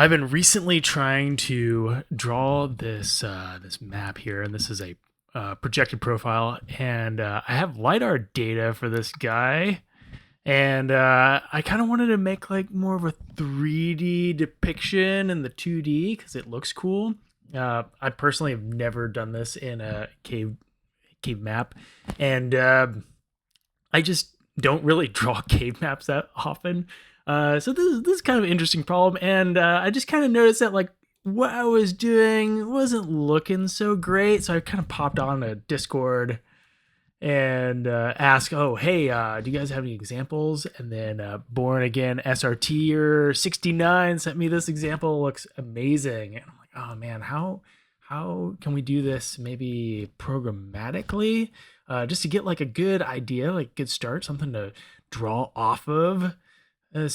I've been recently trying to draw this map here, and this is a projected profile, and I have LiDAR data for this guy, and I kind of wanted to make like more of a 3D depiction in the 2D because it looks cool. I personally have never done this in a cave map, and I just don't really draw cave maps that often. So this is kind of an interesting problem, and I just kind of noticed that like what I was doing wasn't looking so great. So I kind of popped on a Discord and asked, "Oh, hey, do you guys have any examples?" And then Born Again SRT or 69 sent me this example. Looks amazing, and I'm like, "Oh man, how can we do this maybe programmatically, just to get like a good idea, like good start, something to draw off of." I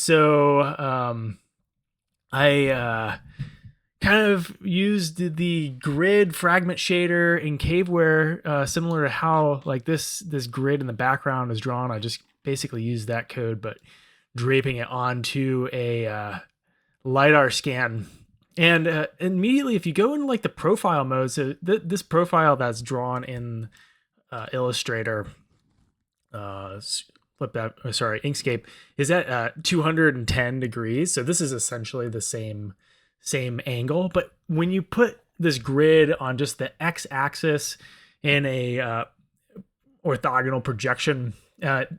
kind of used the grid fragment shader in Caveware, similar to how like this grid in the background is drawn. I just basically used that code, but draping it onto a LiDAR scan. And immediately, if you go into like the profile mode, so this profile that's drawn in Illustrator, Inkscape, is at 210 degrees. So this is essentially the same angle. But when you put this grid on just the x-axis in a orthogonal projection,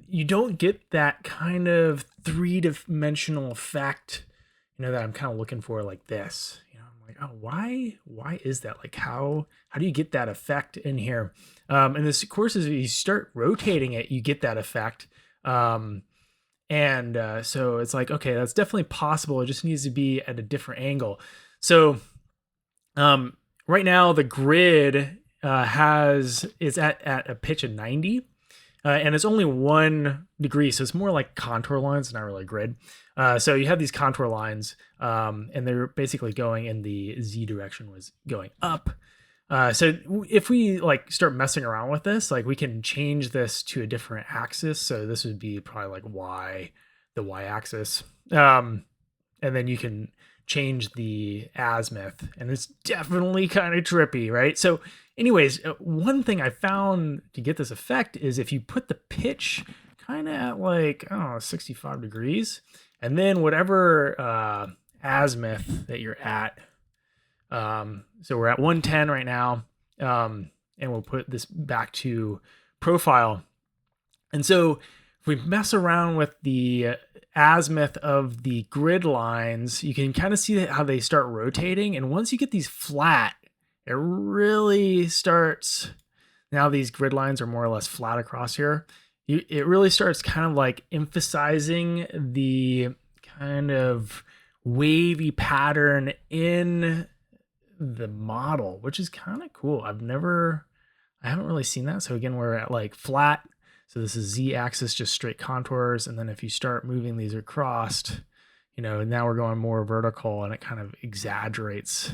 you don't get that kind of three-dimensional effect, that I'm kind of looking for like this. I'm like, oh, why is that? Like, how do you get that effect in here? And this, of course, is you start rotating it, you get that effect. So it's like, okay, that's definitely possible. It just needs to be at a different angle. So right now the grid is at a pitch of 90, and it's only 1 degree, so it's more like contour lines, not really a grid. So you have these contour lines, and they're basically going in the z direction, was going up. So if we like start messing around with this, like we can change this to a different axis. So this would be probably like the y-axis. And then you can change the azimuth, and it's definitely kind of trippy, right? So anyways, one thing I found to get this effect is if you put the pitch kind of at like, I don't know, 65 degrees, and then whatever azimuth that you're at, so we're at 110 right now, and we'll put this back to profile. And so if we mess around with the azimuth of the grid lines, you can kind of see how they start rotating. And once you get these flat, it really starts, now these grid lines are more or less flat across here. It really starts kind of like emphasizing the kind of wavy pattern in the model, which is kind of cool. I haven't really seen that. So again, we're at like flat. So this is z-axis, just straight contours. And then if you start moving these across, now we're going more vertical, and it kind of exaggerates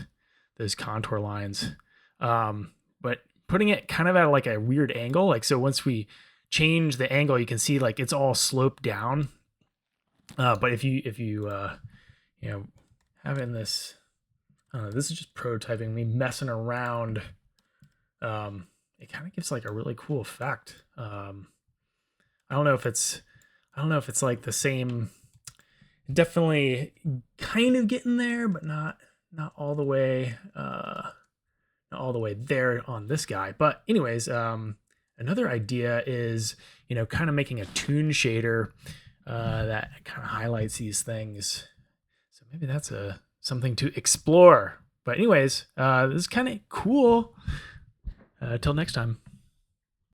those contour lines. But putting it kind of at like a weird angle, like, so once we change the angle, you can see like it's all sloped down. But if you having this, this is just prototyping, me messing around. It kind of gives like a really cool effect. I don't know if it's like the same. Definitely kind of getting there, but not all the way. Not all the way there on this guy. But anyways, another idea is kind of making a toon shader that kind of highlights these things. So maybe that's something to explore. But anyways, this is kind of cool. Till next time.